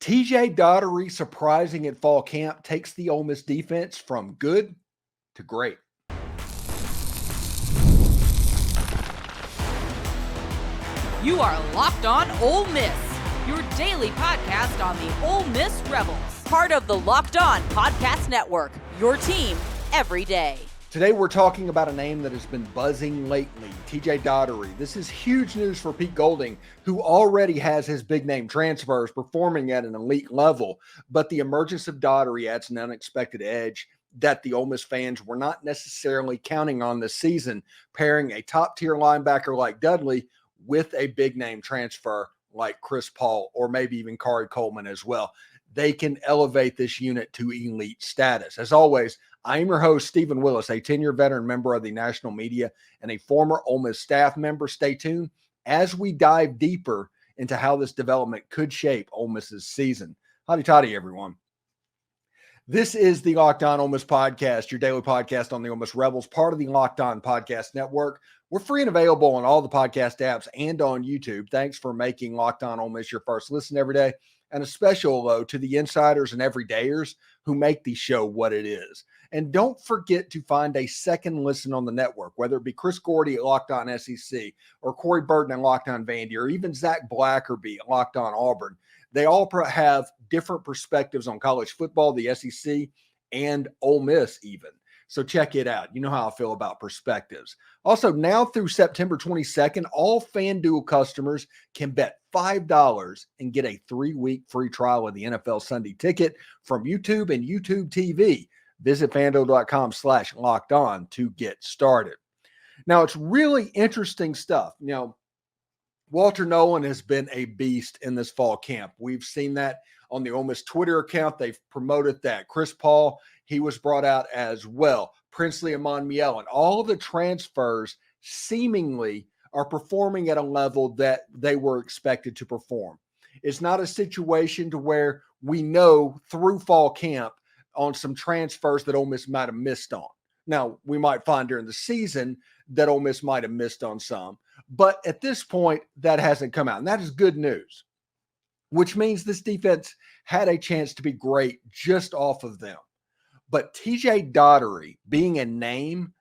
TJ Dottery surprising at fall camp takes the Ole Miss defense from good to great. You are Locked On Ole Miss, your daily podcast on the Ole Miss Rebels. Part of the Locked On Podcast Network, your team every day. Today we're talking about a name that has been buzzing lately, TJ Dottery. This is huge news for Pete Golding, who already has his big name transfers performing at an elite level. But the emergence of Dottery adds an unexpected edge that the Ole Miss fans were not necessarily counting on this season, pairing a top-tier linebacker like Dudley with a big name transfer like Chris Paul or maybe even Kari Coleman as well. They can elevate this unit to elite status. As always, I am your host, Steven Willis, a 10-year veteran member of the national media and a former Ole Miss staff member. Stay tuned as we dive deeper into how this development could shape Ole Miss's season. Howdy toddy, everyone. This is the Locked On Ole Miss Podcast, your daily podcast on the Ole Miss Rebels, part of the Locked On Podcast Network. We're free and available on all the podcast apps and on YouTube. Thanks for making Locked On Ole Miss your first listen every day. And a special hello to the insiders and everydayers who make the show what it is. And don't forget to find a second listen on the network, whether it be Chris Gordy at Locked On SEC or Corey Burton at Locked On Vandy or even Zach Blackerby at Locked On Auburn. They all have different perspectives on college football, the SEC, and Ole Miss even. So check it out. You know how I feel about perspectives. Also, now through September 22nd, all FanDuel customers can bet $5 and get a 3-week free trial of the NFL Sunday Ticket from YouTube and YouTube TV. Visit FanDuel.com/lockedon to get started. Now, it's really interesting stuff. You know, Walter Nolan has been a beast in this fall camp. We've seen that on the Ole Miss Twitter account. They've promoted that. Chris Paul, he was brought out as well. Princely Amon-Miel, and all the transfers seemingly are performing at a level that they were expected to perform. It's not a situation to where we know through fall camp on some transfers that Ole Miss might have missed on. Now, we might find during the season that Ole Miss might have missed on some, but at this point, that hasn't come out, and that is good news, which means this defense had a chance to be great just off of them. But TJ Dottery being a name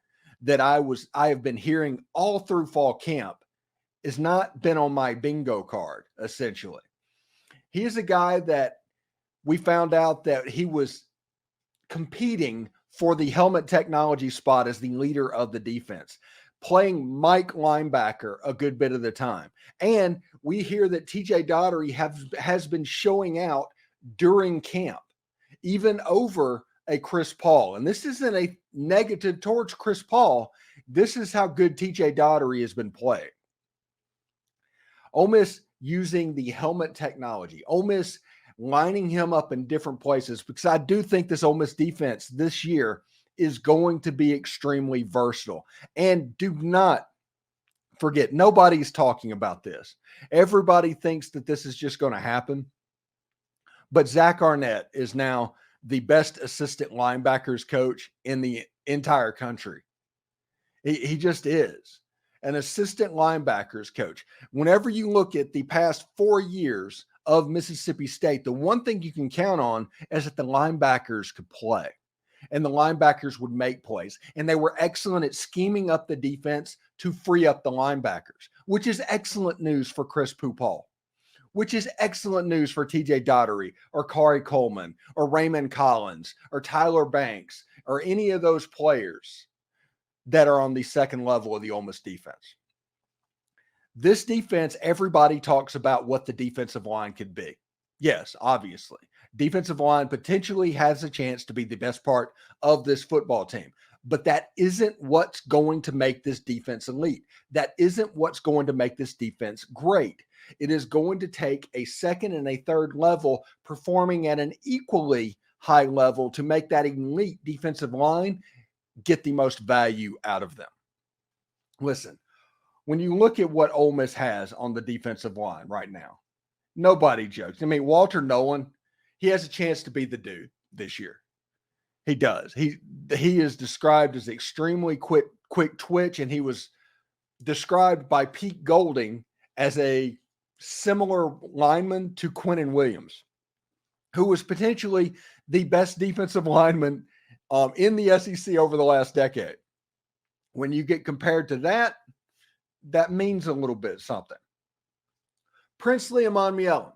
that I have been hearing all through fall camp has not been on my bingo card, essentially. He is a guy that we found out that he was competing for the helmet technology spot as the leader of the defense, playing Mike linebacker a good bit of the time. And we hear that TJ Dottery has been showing out during camp, even over a Chris Paul. And this isn't a negative towards Chris Paul. This is how good TJ Dottery has been playing. Ole Miss using the helmet technology. Ole Miss lining him up in different places, because I do think this Ole Miss defense this year is going to be extremely versatile. And do not forget, nobody's talking about this. Everybody thinks that this is just going to happen. But Zach Arnett is now the best assistant linebackers coach in the entire country. He just is an assistant linebackers coach. Whenever you look at the past 4 years of Mississippi State, the one thing you can count on is that the linebackers could play and the linebackers would make plays. And they were excellent at scheming up the defense to free up the linebackers, which is excellent news for Chris Paul, which is excellent news for TJ Dottery or Kari Coleman or Raymond Collins or Tyler Banks or any of those players that are on the second level of the Ole Miss defense. This defense, everybody talks about what the defensive line could be. Yes, obviously. Defensive line potentially has a chance to be the best part of this football team. But that isn't what's going to make this defense elite. That isn't what's going to make this defense great. It is going to take a second and a third level performing at an equally high level to make that elite defensive line get the most value out of them. Listen, when you look at what Ole Miss has on the defensive line right now, nobody jokes. I mean, Walter Nolan, he has a chance to be the dude this year. He does. He is described as extremely quick twitch, and he was described by Pete Golding as a similar lineman to Quinnen Williams. who was potentially the best defensive lineman in the SEC over the last decade. When you get compared to that, that means a little bit something. Princely Amonmielem.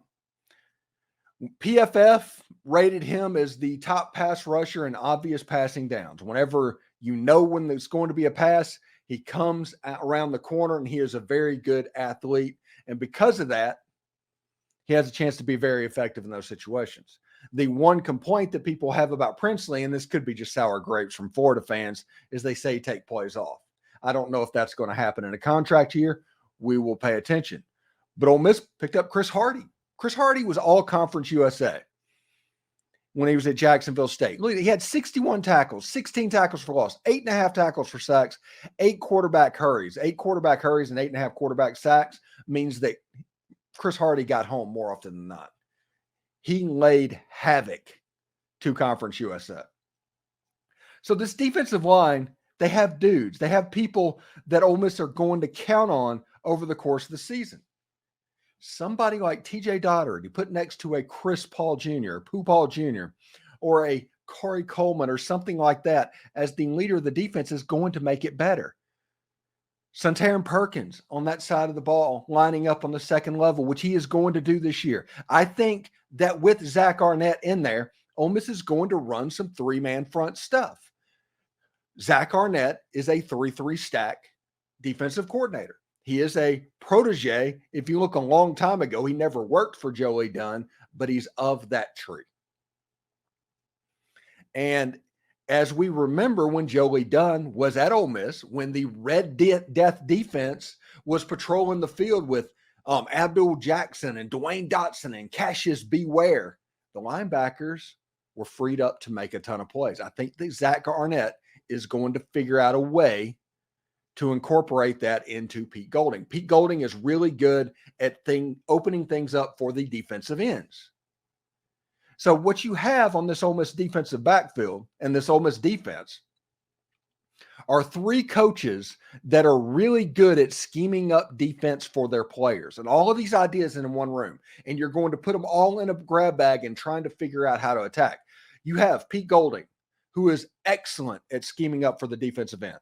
PFF rated him as the top pass rusher in obvious passing downs. Whenever you know when there's going to be a pass, he comes around the corner and he is a very good athlete. And because of that, he has a chance to be very effective in those situations. The one complaint that people have about Princely, and this could be just sour grapes from Florida fans, is they say take plays off. I don't know if that's going to happen in a contract year. We will pay attention. But Ole Miss picked up Chris Hardy. Chris Hardy was all-conference USA when he was at Jacksonville State. Look, he had 61 tackles, 16 tackles for loss, 8.5 tackles for sacks, 8 quarterback hurries. 8 quarterback hurries and 8.5 quarterback sacks means that Chris Hardy got home more often than not. He laid havoc to Conference USA. So this defensive line, they have dudes. They have people that Ole Miss are going to count on over the course of the season. Somebody like TJ Dottery to put next to a Chris Paul Jr., Pooh Paul Jr., or a Corey Coleman or something like that as the leader of the defense is going to make it better. Suntaran Perkins on that side of the ball lining up on the second level, which he is going to do this year. I think that with Zach Arnett in there, Ole Miss is going to run some three-man front stuff. Zach Arnett is a 3-3 stack defensive coordinator. He is a protege. If you look a long time ago, he never worked for Joey Dunn, but he's of that tree. And as we remember when Joey Dunn was at Ole Miss, when the Red Death defense was patrolling the field with Abdul Jaxson and Dwayne Dotson and Cassius Beware, the linebackers were freed up to make a ton of plays. I think that Zach Arnett is going to figure out a way to incorporate that into Pete Golding. Pete Golding is really good at opening things up for the defensive ends. So what you have on this Ole Miss defensive backfield and this Ole Miss defense are 3 coaches that are really good at scheming up defense for their players. And all of these ideas in one room. And you're going to put them all in a grab bag and trying to figure out how to attack. You have Pete Golding, who is excellent at scheming up for the defensive end,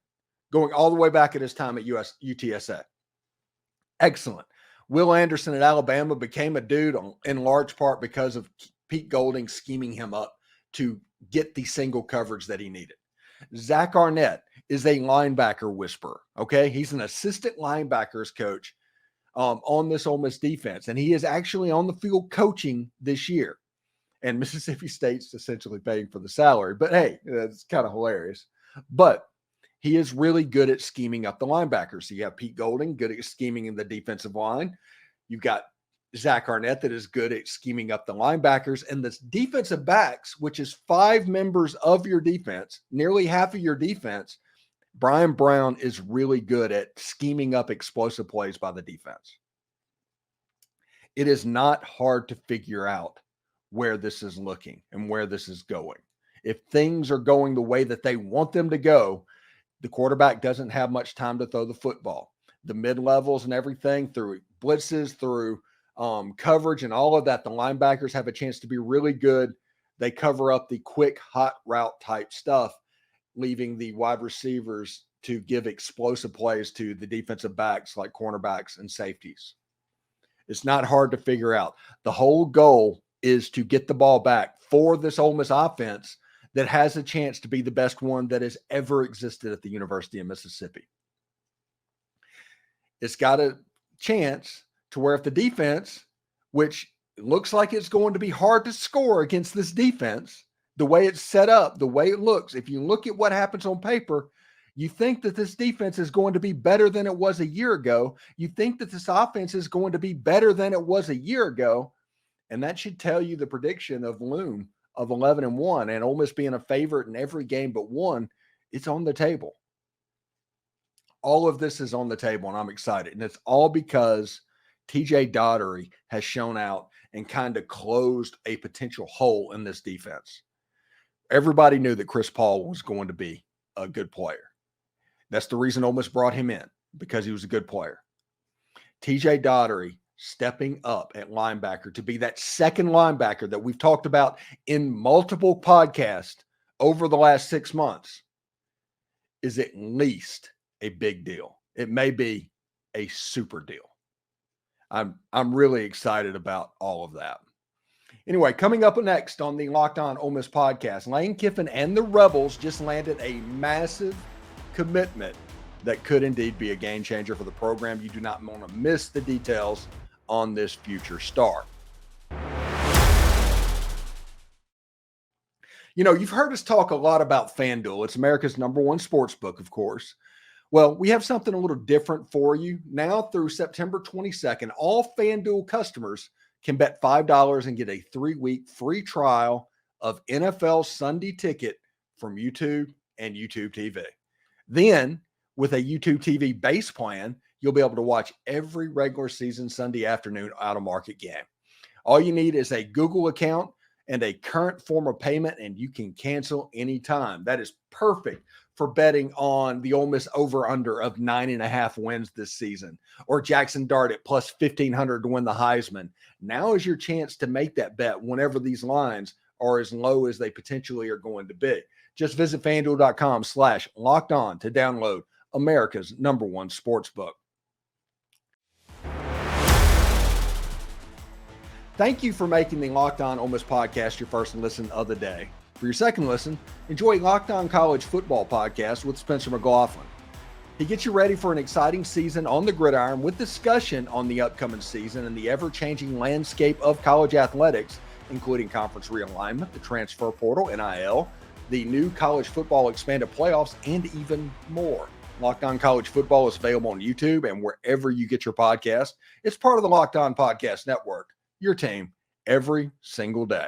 going all the way back at his time at UTSA. Excellent. Will Anderson at Alabama became a dude in large part because of Pete Golding scheming him up to get the single coverage that he needed. Zach Arnett is a linebacker whisperer, okay? He's an assistant linebackers coach on this Ole Miss defense, and he is actually on the field coaching this year. And Mississippi State's essentially paying for the salary. But, hey, that's kind of hilarious. But he is really good at scheming up the linebackers. So you have Pete Golding, good at scheming in the defensive line. You've got Zach Arnett that is good at scheming up the linebackers. And the defensive backs, which is 5 members of your defense, nearly half of your defense, Bryan Brown is really good at scheming up explosive plays by the defense. It is not hard to figure out where this is looking and where this is going. If things are going the way that they want them to go, the quarterback doesn't have much time to throw the football. The mid-levels and everything through blitzes, through coverage and all of that, the linebackers have a chance to be really good. They cover up the quick, hot route type stuff, leaving the wide receivers to give explosive plays to the defensive backs like cornerbacks and safeties. It's not hard to figure out. The whole goal is to get the ball back for this Ole Miss offense that has a chance to be the best one that has ever existed at the University of Mississippi. It's got a chance to where if the defense, which looks like it's going to be hard to score against this defense, the way it's set up, the way it looks, if you look at what happens on paper, you think that this defense is going to be better than it was a year ago. You think that this offense is going to be better than it was a year ago. And that should tell you the prediction of Loom of 11-1 and Ole Miss being a favorite in every game but one. It's on the table. All of this is on the table, and I'm excited. And it's all because TJ Dottery has shown out and kind of closed a potential hole in this defense. Everybody knew that Chris Paul was going to be a good player. That's the reason Ole Miss brought him in, because he was a good player. TJ Dottery stepping up at linebacker to be that second linebacker that we've talked about in multiple podcasts over the last 6 months is at least a big deal. It may be a super deal. I'm really excited about all of that. Anyway, coming up next on the Locked On Ole Miss podcast, Lane Kiffin and the Rebels just landed a massive commitment that could indeed be a game changer for the program. You do not want to miss the details on this future star. You know, you've heard us talk a lot about FanDuel. It's America's #1 sports book, of course. Well, we have something a little different for you. Now through September 22nd, all FanDuel customers can bet $5 and get a 3-week free trial of NFL Sunday Ticket from YouTube and YouTube TV. Then, with a YouTube TV base plan, you'll be able to watch every regular season Sunday afternoon out-of-market game. All you need is a Google account and a current form of payment, and you can cancel anytime. That is perfect for betting on the Ole Miss over-under of 9.5 wins this season, or Jaxson Dart at plus 1,500 to win the Heisman. Now is your chance to make that bet whenever these lines are as low as they potentially are going to be. Just visit FanDuel.com/lockedon to download America's #1 sportsbook. Thank you for making the Locked On Ole Miss podcast your first listen of the day. For your second listen, enjoy Locked On College Football podcast with Spencer McLaughlin. He gets you ready for an exciting season on the gridiron with discussion on the upcoming season and the ever-changing landscape of college athletics, including conference realignment, the transfer portal, NIL, the new college football expanded playoffs, and even more. Locked On College Football is available on YouTube and wherever you get your podcast. It's part of the Locked On Podcast Network, your team every single day.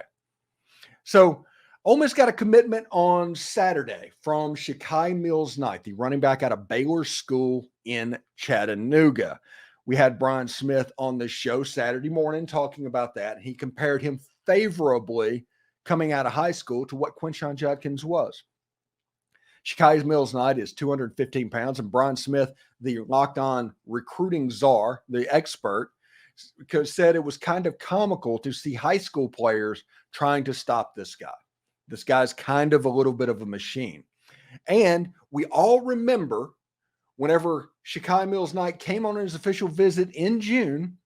So Ole Miss got a commitment on Saturday from Shekai Mills-Knight, the running back out of Baylor School in Chattanooga. We had Bryan Smith on the show Saturday morning talking about that. He compared him favorably coming out of high school to what Quinshon Judkins was. Shekai Mills-Knight is 215 pounds, and Bryan Smith, the Locked On recruiting czar, the expert, said it was kind of comical to see high school players trying to stop this guy. This guy's kind of a little bit of a machine. And we all remember whenever Shekai Mills-Knight came on his official visit in June,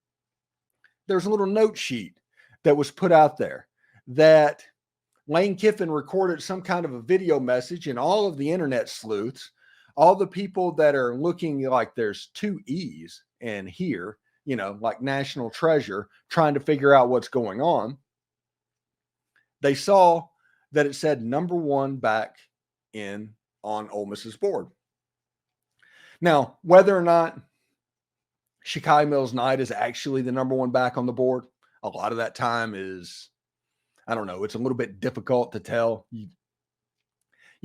there's a little note sheet that was put out there that Lane Kiffin recorded some kind of a video message, and all of the internet sleuths, all the people that are looking like there's two E's in here, you know, like National Treasure, trying to figure out what's going on, they saw that it said #1 back in on Ole Miss's board. Now, whether or not Shekai Mills-Knight is actually the #1 back on the board, a lot of that time is, I don't know, it's a little bit difficult to tell. You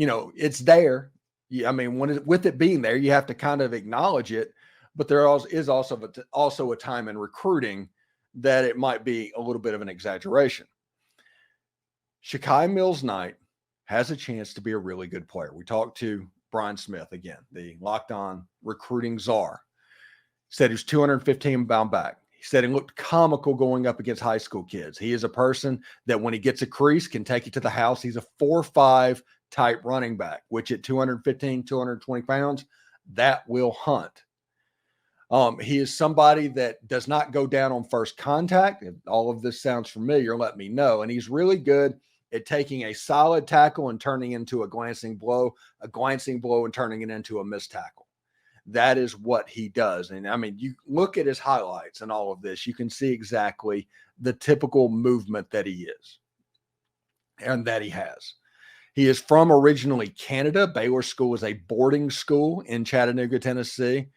know, it's there. I mean, with it being there, you have to kind of acknowledge it, but there is also a time in recruiting that it might be a little bit of an exaggeration. Shekai Mills-Knight has a chance to be a really good player. We talked to Bryan Smith again, the Locked On recruiting czar. Said he was 215 pound back. He said he looked comical going up against high school kids. He is a person that when he gets a crease can take you to the house. He's a 4.5 type running back, which at 215, 220 pounds, that will hunt. He is somebody that does not go down on first contact. If all of this sounds familiar, let me know. And he's really good at taking a solid tackle and turning into a glancing blow and turning it into a missed tackle. That is what he does. And I mean, you look at his highlights and all of this, you can see exactly the typical movement that he is and that he has. He is from originally Canada. Baylor School is a boarding school in Chattanooga, Tennessee.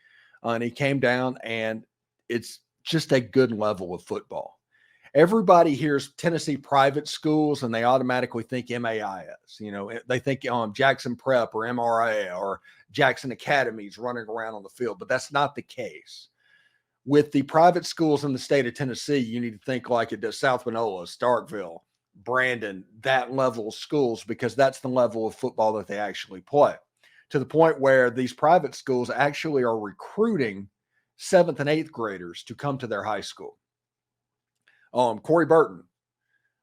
And he came down, and it's just a good level of football. Everybody hears Tennessee private schools, and they automatically think MAIS. You know, they think Jackson Prep or MRA or Jackson Academies running around on the field, but that's not the case. With the private schools in the state of Tennessee, you need to think like it does South Panola, Starkville, Brandon, that level of schools, because that's the level of football that they actually play. To the point where these private schools actually are recruiting 7th and 8th graders to come to their high school. Corey Burton,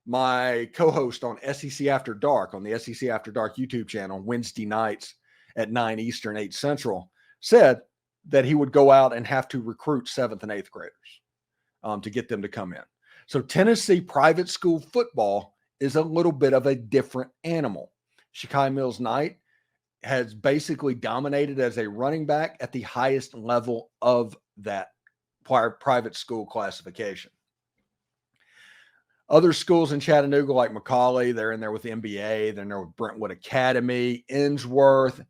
my co-host on SEC After Dark, on the SEC After Dark YouTube channel, Wednesday nights at 9 Eastern, 8 Central, said that he would go out and have to recruit 7th and 8th graders to get them to come in. So Tennessee private school football is a little bit of a different animal. Shekai Mills-Knight has basically dominated as a running back at the highest level of that private school classification. Other schools in Chattanooga, like McCallie, they're in there with the NBA. They're in there with Brentwood Academy, Innsworth,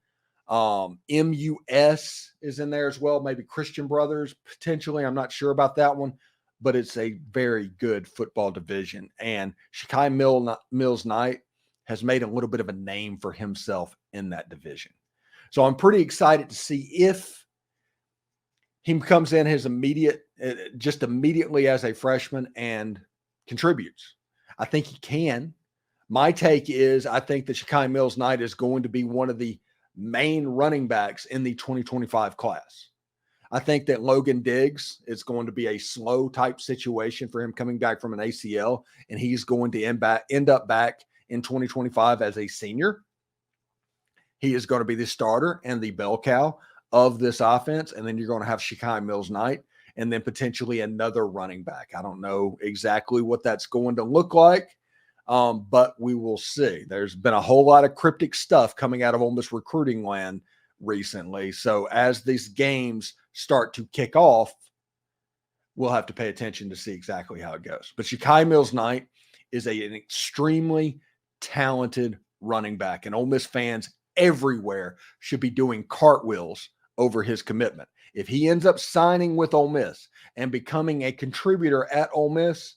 MUS is in there as well. Maybe Christian Brothers, potentially. I'm not sure about that one, but it's a very good football division. And Shekai Mills-Knight has made a little bit of a name for himself in that division. So I'm pretty excited to see if he comes in just immediately as a freshman and contributes. I think he can. My take is I think that Shekai Mills-Knight is going to be one of the main running backs in the 2025 class. I think that Logan Diggs is going to be a slow type situation for him coming back from an ACL, and he's going to end up back in 2025 as a senior. He is going to be the starter and the bell cow of this offense, and then you're going to have Shekai Mills-Knight, and then potentially another running back. I don't know exactly what that's going to look like, but we will see. There's been a whole lot of cryptic stuff coming out of Ole Miss recruiting land recently. So as these games start to kick off, we'll have to pay attention to see exactly how it goes. But Shekai Mills-Knight is an extremely talented running back, and Ole Miss fans everywhere should be doing cartwheels over his commitment. If he ends up signing with Ole Miss and becoming a contributor at Ole Miss,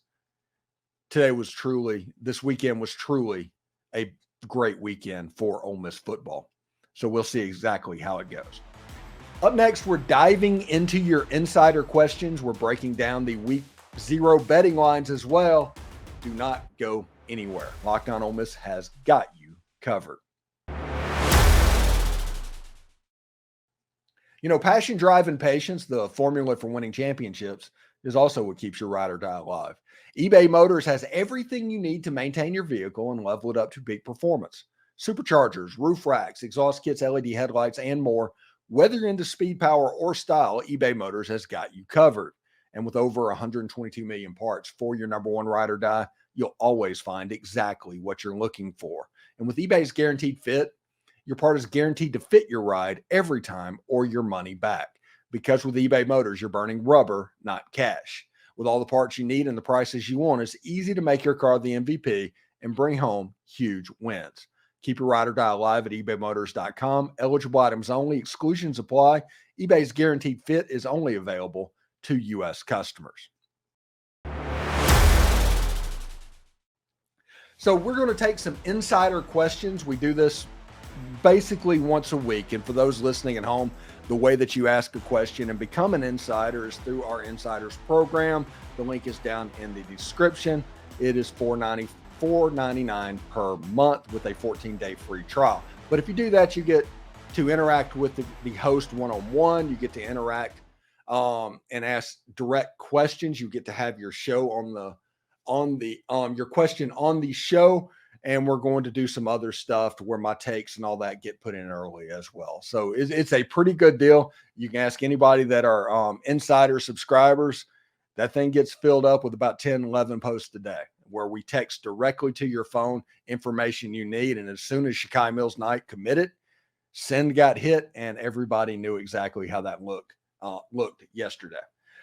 this weekend was truly a great weekend for Ole Miss football. So we'll see exactly how it goes. Up next, we're diving into your insider questions. We're breaking down the week 0 betting lines as well. Do not go anywhere. Locked On Ole Miss has got you covered. You know, passion, drive, and patience, the formula for winning championships, is also what keeps your ride or die alive. eBay Motors has everything you need to maintain your vehicle and level it up to peak performance. Superchargers, roof racks, exhaust kits, LED headlights, and more. Whether you're into speed, power, or style, eBay Motors has got you covered. And with over 122 million parts for your number one ride or die, you'll always find exactly what you're looking for. And with eBay's Guaranteed Fit, your part is guaranteed to fit your ride every time or your money back. Because with eBay Motors, you're burning rubber, not cash. With all the parts you need and the prices you want, it's easy to make your car the MVP and bring home huge wins. Keep your ride or die alive at ebaymotors.com. Eligible items only. Exclusions apply. eBay's Guaranteed Fit is only available to U.S. customers. So we're going to take some insider questions. We do this basically once a week. And for those listening at home, the way that you ask a question and become an insider is through our Insiders program. The link is down in the description. It is $4.99 per month with a 14-day free trial. But if you do that, you get to interact with the host one-on-one. You get to interact and ask direct questions. You get to have your show your question on the show. And we're going to do some other stuff to where my takes and all that get put in early as well. So it's a pretty good deal. You can ask anybody that are insider subscribers. That thing gets filled up with about 10, 11 posts a day where we text directly to your phone information you need. And as soon as Shekai Mills-Knight committed, send got hit, and everybody knew exactly how that looked yesterday.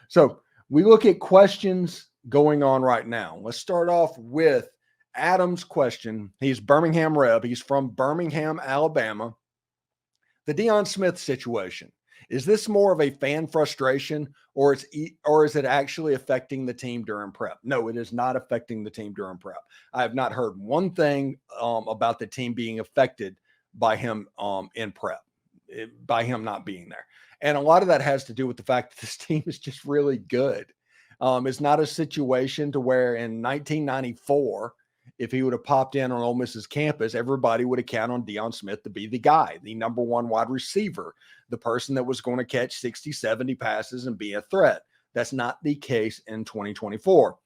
So we look at questions going on right now. Let's start off with Adam's question. He's Birmingham Reb. He's from Birmingham, Alabama. The Deion Smith situation. Is this more of a fan frustration or is it actually affecting the team during prep? No, it is not affecting the team during prep. I have not heard one thing about the team being affected by him in prep, by him not being there. And a lot of that has to do with the fact that this team is just really good. It's not a situation to where in 1994, if he would have popped in on Ole Miss's campus, everybody would have counted on Deion Smith to be the guy, the number one wide receiver, the person that was going to catch 60, 70 passes and be a threat. That's not the case in 2024.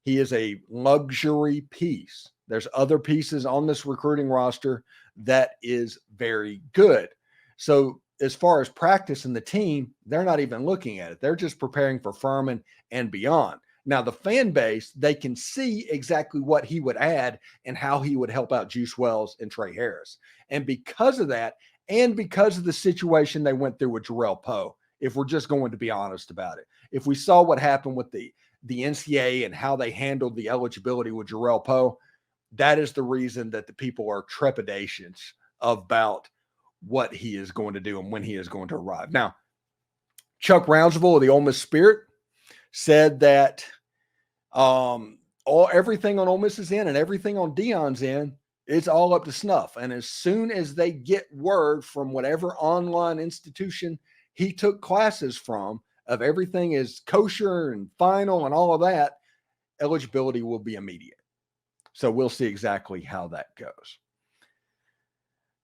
He is a luxury piece. There's other pieces on this recruiting roster that is very good. So as far as practice and the team, they're not even looking at it. They're just preparing for Furman and beyond. Now, the fan base, they can see exactly what he would add and how he would help out Juice Wells and Trey Harris. And because of that, and because of the situation they went through with Jarrell Poe, if we're just going to be honest about it, if we saw what happened with the NCAA and how they handled the eligibility with Jarrell Poe, that is the reason that the people are trepidations about what he is going to do and when he is going to arrive. Now, Chuck Rounsaville of the Ole Miss Spirit said that everything on Ole Miss is in and everything on Deion's in, it's all up to snuff. And as soon as they get word from whatever online institution he took classes from of everything is kosher and final and all of that, eligibility will be immediate. So we'll see exactly how that goes.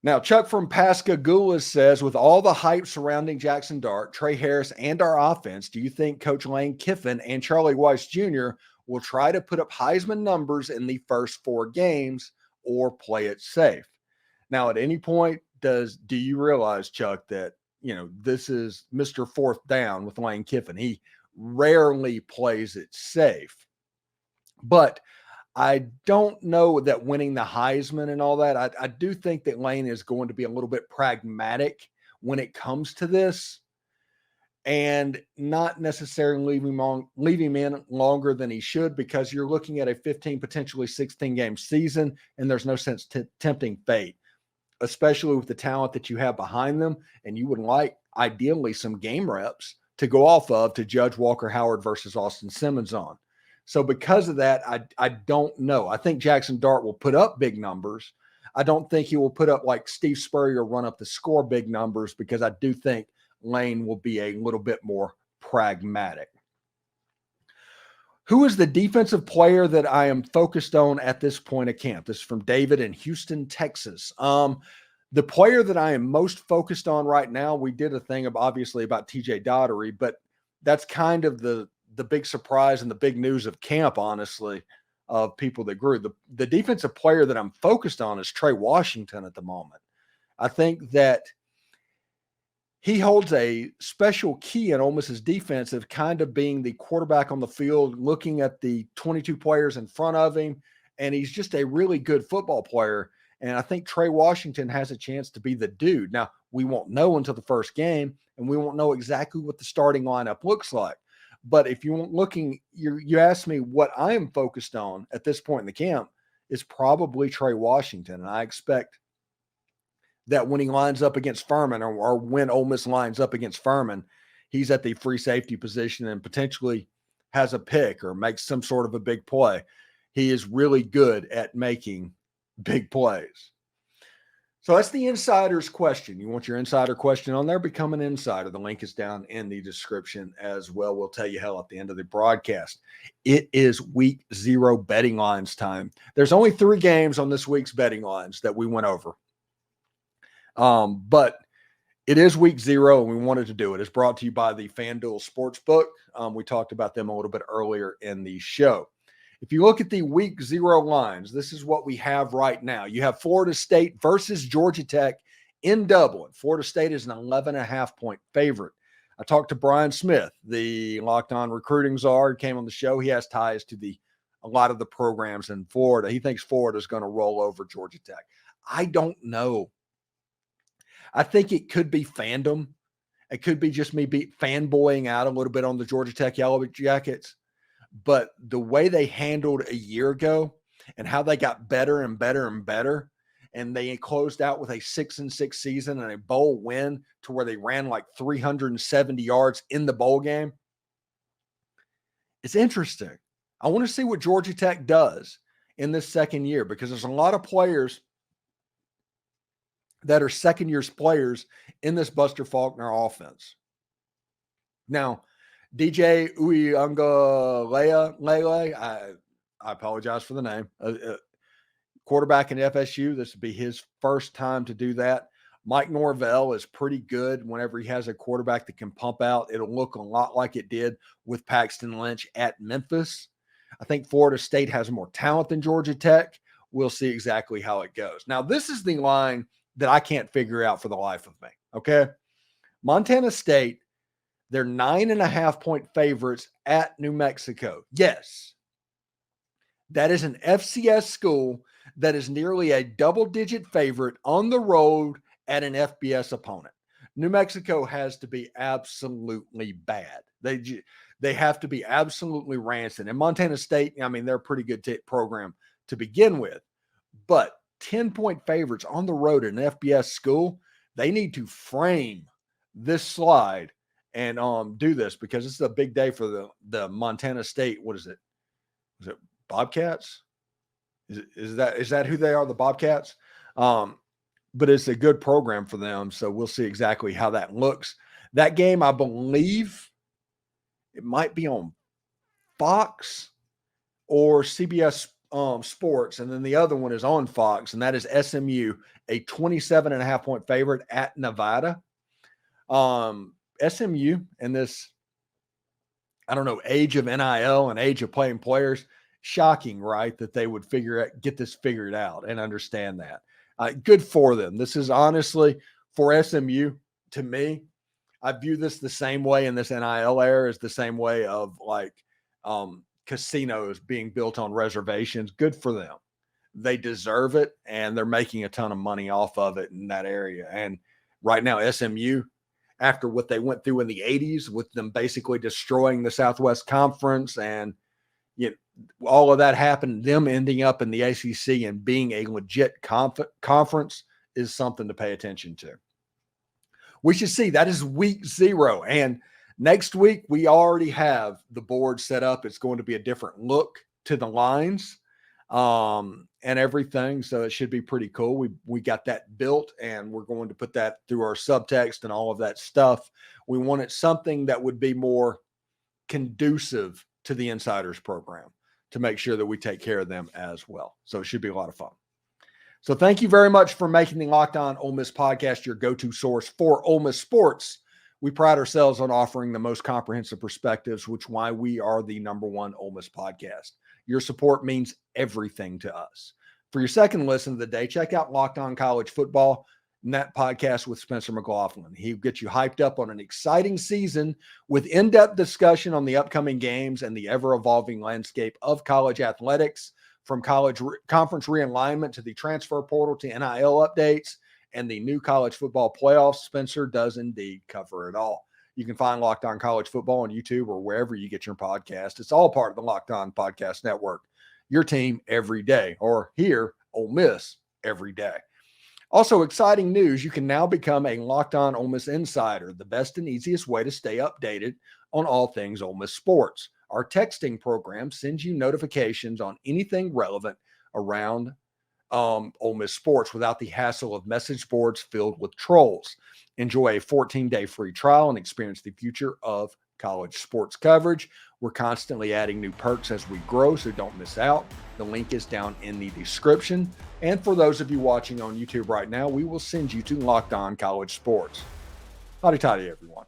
Now, Chuck from Pascagoula says, with all the hype surrounding Jaxson Dart, Trey Harris, and our offense, do you think Coach Lane Kiffin and Charlie Weiss Jr. will try to put up Heisman numbers in the first 4 games or play it safe? Now, at any point, do you realize, Chuck, that, this is Mr. Fourth Down with Lane Kiffin? He rarely plays it safe. But I don't know that winning the Heisman and all that. I do think that Lane is going to be a little bit pragmatic when it comes to this and not necessarily leave him in longer than he should, because you're looking at a 15, potentially 16 game season, and there's no sense tempting fate, especially with the talent that you have behind them. And you would like, ideally, some game reps to go off of to judge Walker Howard versus Austin Simmons on. So because of that, I don't know. I think Jaxson Dart will put up big numbers. I don't think he will put up like Steve Spurrier run up the score big numbers, because I do think Lane will be a little bit more pragmatic. Who is the defensive player that I am focused on at this point of camp? This is from David in Houston, Texas. The player that I am most focused on right now, we did a thing obviously about TJ Dottery, but that's kind of the big surprise and the big news of camp, honestly, of people that grew. The defensive player that I'm focused on is Trey Washington at the moment. I think that he holds a special key in Ole Miss's defense of kind of being the quarterback on the field, looking at the 22 players in front of him, and he's just a really good football player. And I think Trey Washington has a chance to be the dude. Now, we won't know until the first game, and we won't know exactly what the starting lineup looks like. But if you're looking, you asked me what I am focused on at this point in the camp, is probably Trey Washington. And I expect that when he lines up against Furman, or when Ole Miss lines up against Furman, he's at the free safety position and potentially has a pick or makes some sort of a big play. He is really good at making big plays. So that's the insider's question. You want your insider question on there? Become an insider. The link is down in the description as well. We'll tell you how at the end of the broadcast. It is week 0 betting lines time. There's only 3 games on this week's betting lines that we went over. But it is week 0, and we wanted to do it. It's brought to you by the FanDuel Sportsbook. We talked about them a little bit earlier in the show. If you look at the week 0 lines, this is what we have right now. You have Florida State versus Georgia Tech in Dublin. Florida State is an 11.5 point favorite. I talked to Bryan Smith, the Locked On Recruiting Czar, came on the show. He has ties to a lot of the programs in Florida. He thinks Florida is going to roll over Georgia Tech. I don't know. I think it could be fandom. It could be just me fanboying out a little bit on the Georgia Tech Yellow Jackets. But the way they handled a year ago and how they got better and better and better, and they closed out with a 6-6 season and a bowl win to where they ran like 370 yards in the bowl game. It's interesting. I want to see what Georgia Tech does in this second year, because there's a lot of players that are second-year players in this Buster Faulkner offense. Now, DJ Lele, I apologize for the name. quarterback in FSU. This would be his first time to do that. Mike Norvell is pretty good whenever he has a quarterback that can pump out. It'll look a lot like it did with Paxton Lynch at Memphis. I think Florida State has more talent than Georgia Tech. We'll see exactly how it goes. Now, this is the line that I can't figure out for the life of me, okay? Montana State, they're 9.5-point favorites at New Mexico. Yes, that is an FCS school that is nearly a double-digit favorite on the road at an FBS opponent. New Mexico has to be absolutely bad. They have to be absolutely rancid. And Montana State, I mean, they're a pretty good program to begin with. But 10-point favorites on the road at an FBS school, they need to frame this slide and do this, because this is a big day for the Montana State. What is it? Is it Bobcats? Is that who they are, the Bobcats? But it's a good program for them, so we'll see exactly how that looks. That game, I believe, it might be on Fox or CBS Sports, and then the other one is on Fox, and that is SMU, a 27.5-point favorite at Nevada. SMU in this, I don't know, age of NIL and age of playing players, shocking, right, that they would get this figured out and understand that. Good for them. This is honestly, for SMU, to me, I view this the same way in this NIL era as the same way of like casinos being built on reservations. Good for them. They deserve it, and they're making a ton of money off of it in that area. And right now, SMU, after what they went through in the 80s with them basically destroying the Southwest Conference, and all of that happened, them ending up in the ACC and being a legit conference is something to pay attention to. We should see. That is week 0. And next week, we already have the board set up. It's going to be a different look to the lines and everything. So it should be pretty cool. We got that built, and we're going to put that through our subtext and all of that stuff. We wanted something that would be more conducive to the Insiders program to make sure that we take care of them as well. So it should be a lot of fun. So thank you very much for making the Locked On Ole Miss podcast your go-to source for Ole Miss sports. We pride ourselves on offering the most comprehensive perspectives, which is why we are the #1 Ole Miss podcast. Your support means everything to us. For your second listen of the day, check out Locked On College Football, and that podcast with Spencer McLaughlin. He'll get you hyped up on an exciting season with in-depth discussion on the upcoming games and the ever-evolving landscape of college athletics, from college conference realignment to the transfer portal to NIL updates and the new college football playoffs. Spencer does indeed cover it all. You can find Locked On College Football on YouTube or wherever you get your podcast. It's all part of the Locked On Podcast Network. Your team every day, or here, Ole Miss every day. Also, exciting news, you can now become a Locked On Ole Miss Insider, the best and easiest way to stay updated on all things Ole Miss sports. Our texting program sends you notifications on anything relevant around Ole Miss sports without the hassle of message boards filled with trolls. Enjoy a 14-day free trial and experience the future of college sports coverage. We're constantly adding new perks as we grow, so don't miss out. The link is down in the description. And for those of you watching on YouTube right now, we will send you to Locked On College Sports. Howdy-toddy, everyone.